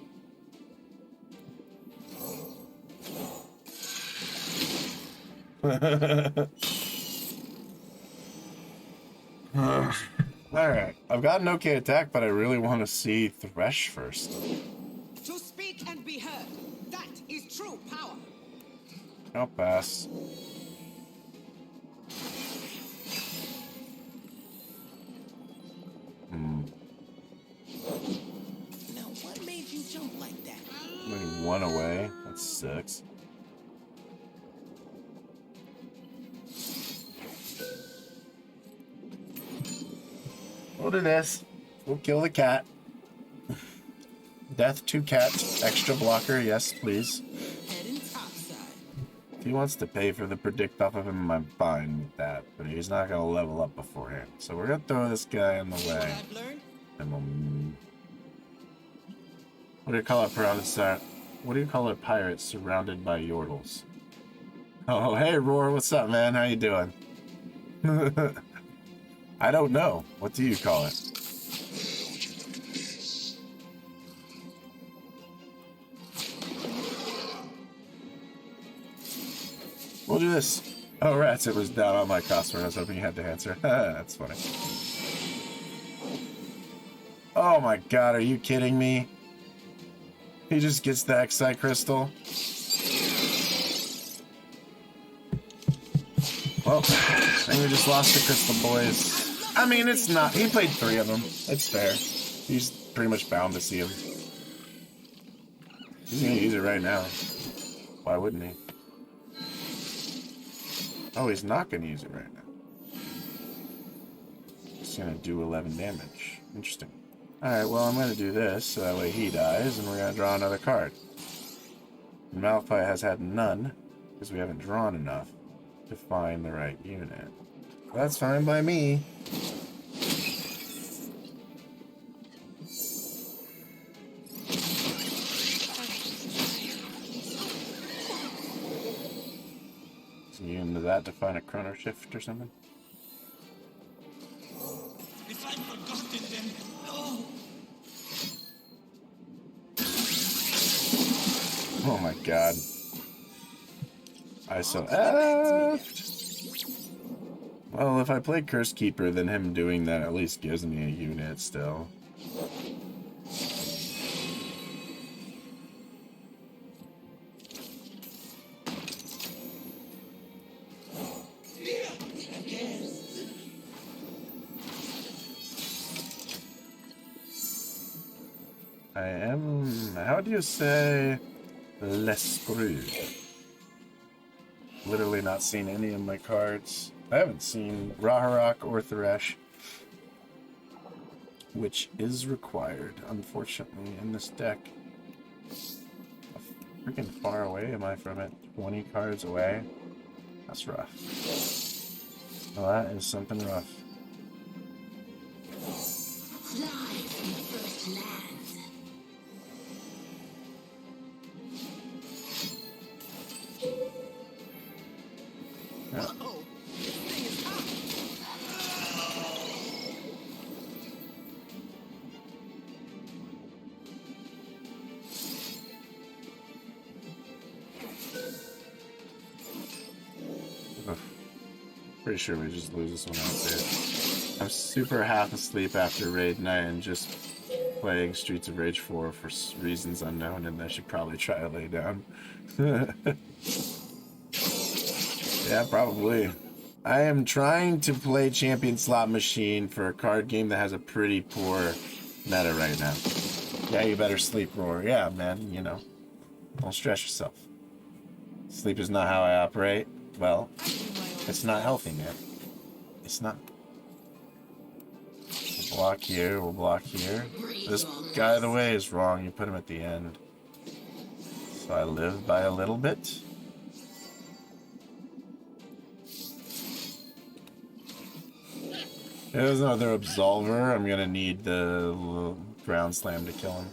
Alright, I've got an okay attack, but I really want to see Thresh first. To speak and be heard, that is true power. I'll pass. Now, what made you jump like that? Moving one away. That's 6. We'll do this. We'll kill the cat. Death to cat. Extra blocker. Yes, please. Heading topside. If he wants to pay for the predict off of him, I'm fine with that. But he's not going to level up beforehand. So we're going to throw this guy in the What way. I've learned? And we'll... What do you call it, pirates? What do you call it, pirates surrounded by yordles? Oh, hey, Roar. What's up, man? How you doing? I don't know. What do you call it? We'll do this. Oh, rats, it was down on my cost. I was hoping you had to answer. That's funny. Oh my god, are you kidding me? He just gets the Excite Crystal. Well, I think we just lost the Crystal Boys. I mean, it's not. He played 3 of them. It's fair. He's pretty much bound to see him. He's gonna use it right now. Why wouldn't he? Oh, he's not gonna use it right now. He's gonna do 11 damage. Interesting. Alright, well, I'm gonna do this so that way he dies, and we're gonna draw another card. And Malphite has had none, because we haven't drawn enough to find the right unit. That's fine by me. So you into that to find a chrono shift or something? If I've forgotten them, no. Oh my god. I so effed. Well, if I play Curse Keeper, then him doing that at least gives me a unit still. I am... How do you say... L'Esprit? Literally not seen any of my cards. I haven't seen Raharok or Thresh, which is required, unfortunately, in this deck. How freaking far away am I from it? 20 cards away? That's rough. Well, that is something rough. Fly from the first land. Whoa, this thing is hot. Pretty sure we just lose this one out there. I'm super half asleep after raid night and just playing Streets of Rage 4 for reasons unknown, and I should probably try to lay down. Yeah, probably. I am trying to play Champion Slot Machine for a card game that has a pretty poor meta right now. Yeah, you better sleep, Roar. Yeah, man, you know. Don't stress yourself. Sleep is not how I operate. Well, it's not healthy, man. It's not. We'll block here, we'll block here. This guy, the way, is wrong. You put him at the end. So I live by a little bit. There's another Absolver. I'm gonna need the ground slam to kill him.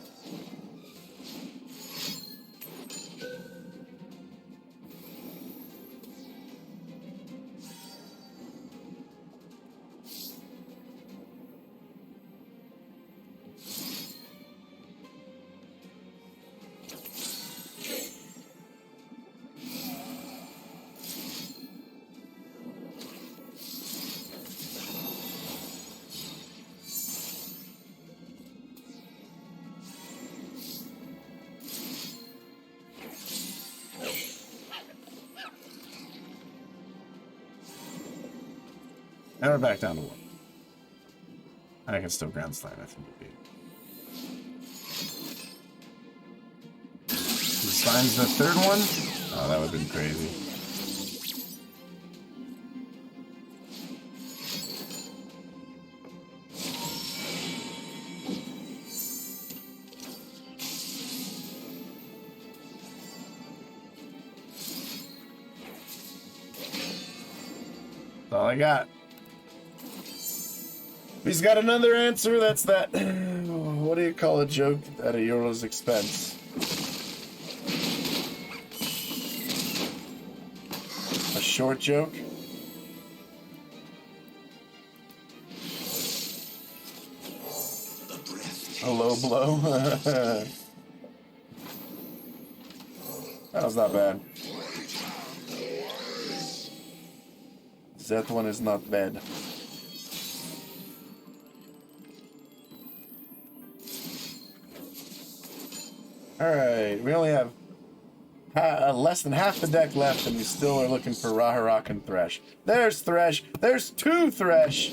Now we're back down to 1. I can still ground slam, I think we'll beat. He finds the 3rd one? Oh, that would have been crazy. That's all I got. He's got another answer. That's that. What do you call a joke at a Euro's expense? A short joke? A low blow? That was not bad. That one is not bad. Alright, we only have less than half the deck left, and we still are looking for Riot and Thresh. There's Thresh! There's 2 Thresh!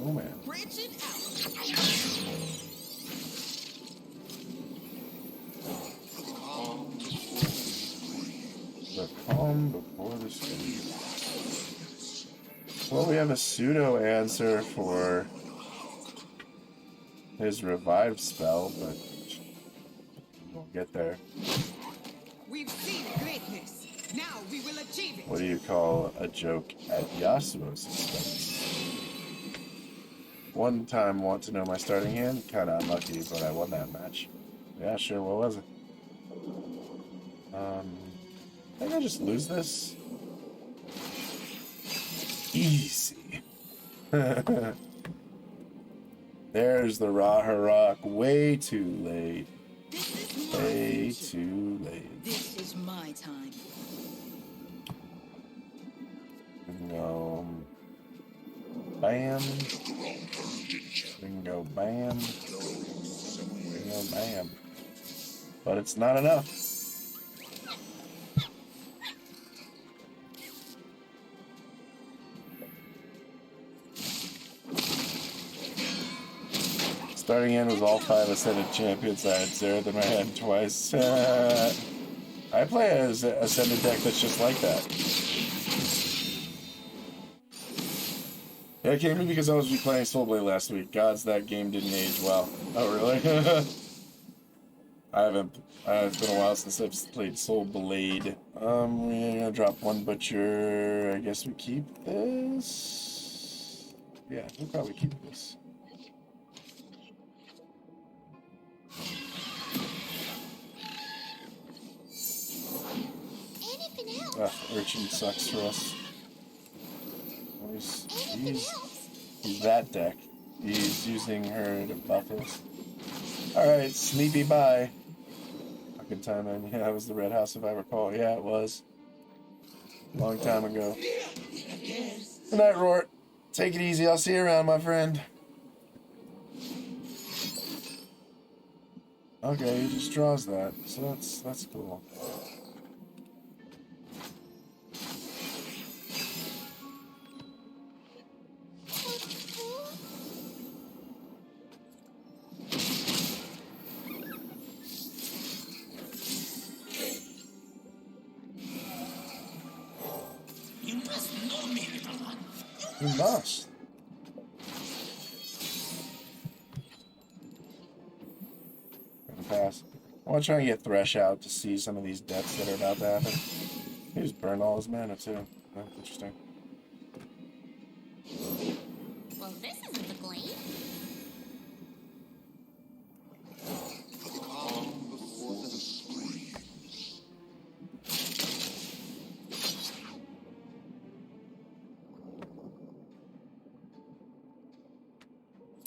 Oh man. The calm before the storm. Well, we have a pseudo answer for his revive spell, but we'll get there. We've seen greatness. Now we will achieve it. What do you call a joke at Yasuo's expense? One time, want to know my starting hand? Kinda unlucky, but I won that match. Yeah, sure, what was it? I think I just lose this. Easy. There's the Raharok. Way too late. Way too late. This is my time. Go. Bam. We can go bam. We can go bam. But it's not enough. Starting in with all 5 Ascended Champions. I had Xerath in my hand twice. I play as an Ascended deck that's just like that. Yeah, it came to me because I was replaying Soul Blade last week. Gods, that game didn't age well. Oh, really? I haven't. It's been a while since I've played Soul Blade. We're gonna drop 1 Butcher. I guess we keep this. Yeah, we'll probably keep this. Urchin sucks for us. He's that deck. He's using her to buff us. Alright, Sleepy bye. Fucking time, man. Yeah, it was the Red House if I recall. Yeah, it was. Long time ago. Good night, Rort. Take it easy. I'll see you around, my friend. Okay, he just draws that, so that's cool. You must know me, little one. You must. Gonna pass. I want to try and get Thresh out to see some of these deaths that are about to happen. He just burned all his mana too. Oh, interesting. Well, this isn't the glade.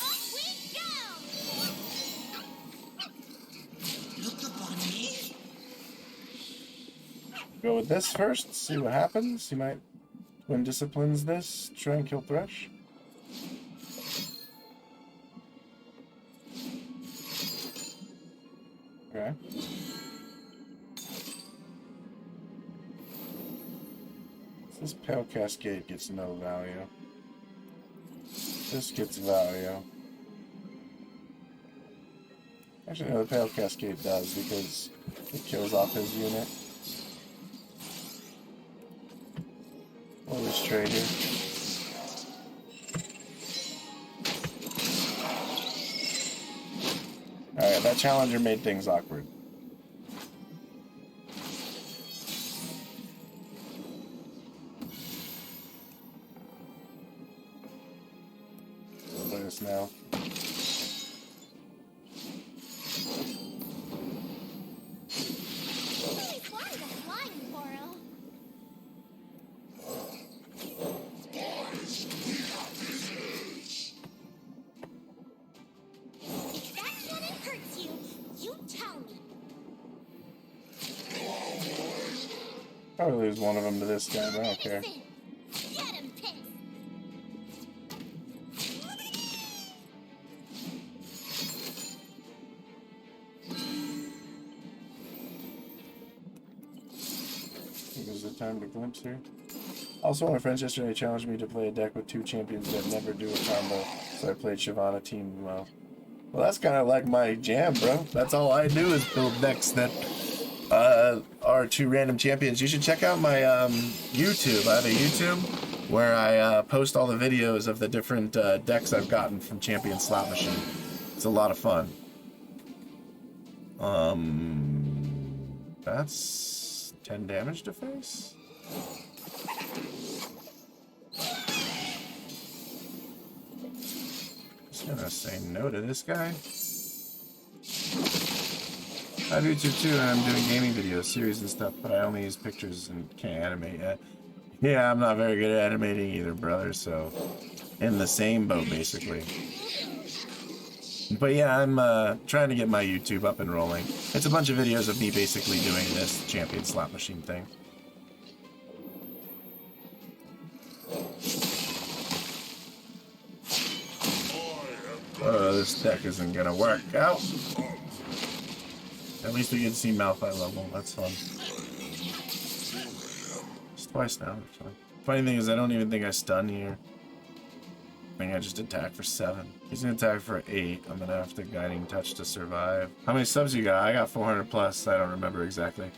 Off we go! Look upon me. Go with this first, see what happens. He might, when disciplines this, try and kill Thresh. Okay. This Pale Cascade gets no value. This gets value. Actually, no, the Pale Cascade does because it kills off his unit. We'll just trade here. Alright, that challenger made things awkward. Play this now. Really fly the flying coral. If that cannon hurts you, you tell me. Probably lose one of them to this guy, but I don't care. Listen. Get him, Pix. It was the time to glimpse here. Also, my friends yesterday challenged me to play a deck with two champions that never do a combo, so I played Shyvana Team well. Well, that's kind of like my jam, bro. That's all I do is build decks that are two random champions. You should check out my YouTube. I have a YouTube where I post all the videos of the different decks I've gotten from Champion Slot Machine. It's a lot of fun. That's 10 damage to face? Just gonna say no to this guy. I have YouTube too, and I'm doing gaming videos, series and stuff, but I only use pictures and can't animate yet. Yeah, I'm not very good at animating either, brother, so in the same boat, basically. But yeah, I'm trying to get my YouTube up and rolling. It's a bunch of videos of me basically doing this Champion Slot Machine thing. Oh, this deck isn't gonna work out. At least we get to see Malphite level. That's fun. It's twice now, actually. Funny thing is, I don't even think I stun here. I think I just attack for 7. He's gonna attack for 8. I'm gonna have to Guiding Touch to survive. How many subs you got? I got 400 plus. I don't remember exactly.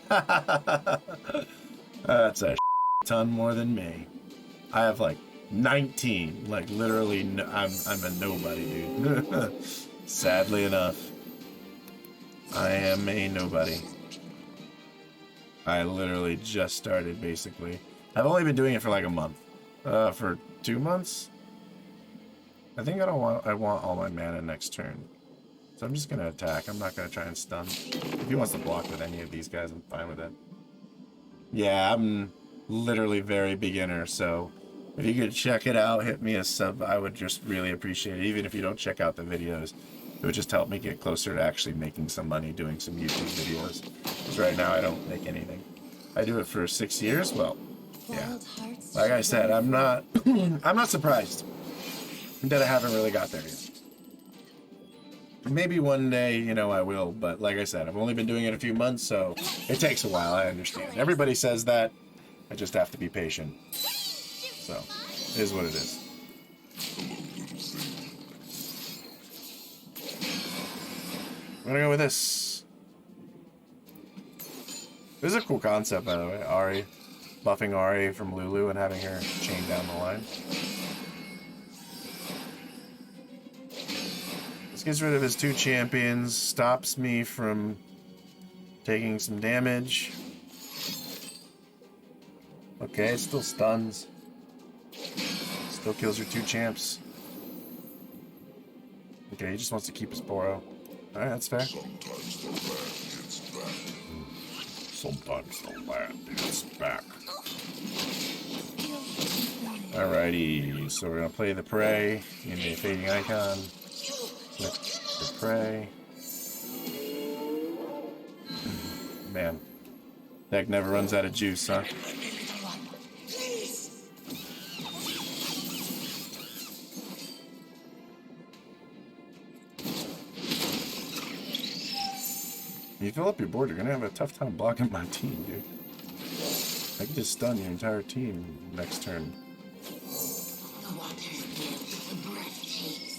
That's a ton more than me. I have like 19. Like literally, I'm a nobody, dude. Sadly enough. I am a nobody. I literally just started, basically. I've only been doing it for like a month. For 2 months? I think I want all my mana next turn. So I'm just gonna attack. I'm not gonna try and stun. If he wants to block with any of these guys, I'm fine with it. Yeah, I'm literally very beginner, so if you could check it out, hit me a sub, I would just really appreciate it. Even if you don't check out the videos, it would just help me get closer to actually making some money doing some YouTube videos. Because right now I don't make anything. I do it for 6 years, well, Yeah. Wild hearts Like I said, I'm not I'm not surprised that I haven't really got there yet. Maybe one day, you know, I will, but like I said, I've only been doing it a few months, so it takes a while, I understand. Everybody says that. I just have to be patient. So, it is what it is. I'm gonna go with this. This is a cool concept, by the way. Ahri. Buffing Ahri from Lulu and having her chain down the line. This gets rid of his 2 champions, stops me from taking some damage. Okay, it still stuns. Still kills your 2 champs. Okay, he just wants to keep his Boro. Alright, that's fair. Sometimes the land hits back. Alrighty, so we're gonna play the Prey into a Fading Icon. With the Prey. Man, deck never runs out of juice, huh? You fill up your board, you're gonna have a tough time blocking my team, dude. I can just stun your entire team next turn. The waters give, the breath takes.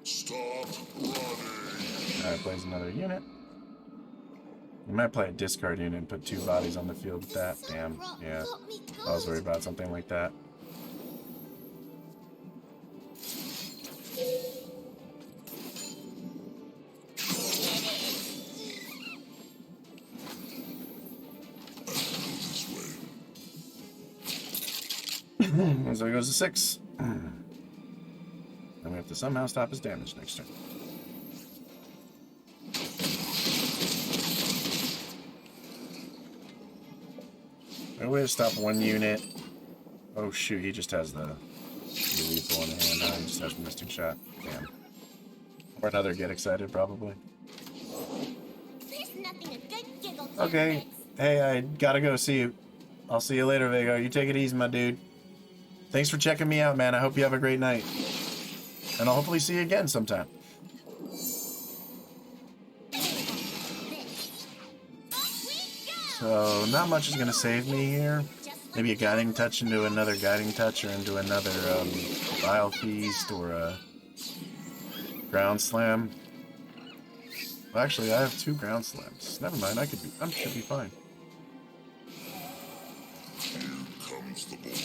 Stop running. Alright, plays another unit. You might play a discard unit and put 2 bodies on the field with that. Damn, yeah. I was worried about something like that. So he goes to 6. And we have to somehow stop his damage next turn. No way to stop 1 unit. Oh shoot, he just has the lethal in the hand. Now he just has Mystic Shot. Damn. Or another Get Excited, probably. There's nothing a good giggle can't Okay. fix. Hey, I gotta go. See you. I'll see you later, Vega. You take it easy, my dude. Thanks for checking me out, man. I hope you have a great night. And I'll hopefully see you again sometime. So, not much is going to save me here. Maybe a Guiding Touch into another Guiding Touch or into another Vile Feast or a Ground Slam. Well, actually, I have 2 Ground Slams. Never mind, I should be fine. Here comes the boulder.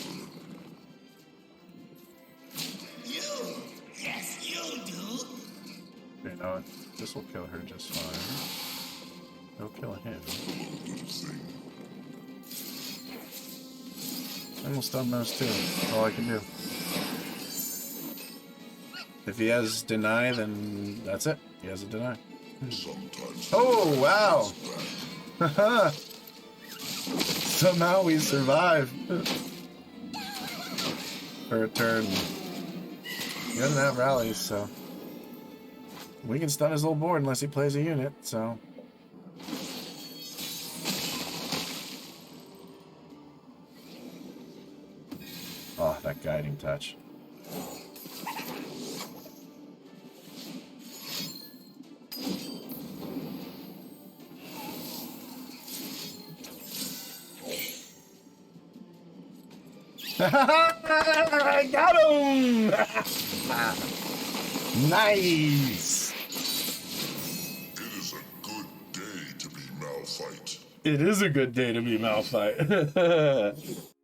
You know what? This will kill her just fine. It'll kill him. And we'll stun those 2. That's all I can do. If he has Deny, then that's it. He has a Deny. Oh, wow! Haha! Somehow we survived. For a turn. He doesn't have rallies, so... We can stun his whole board unless he plays a unit, so... Oh, that Guiding Touch. I got him! Nice! It is a good day to be Malphite. It is a good day to be Malphite.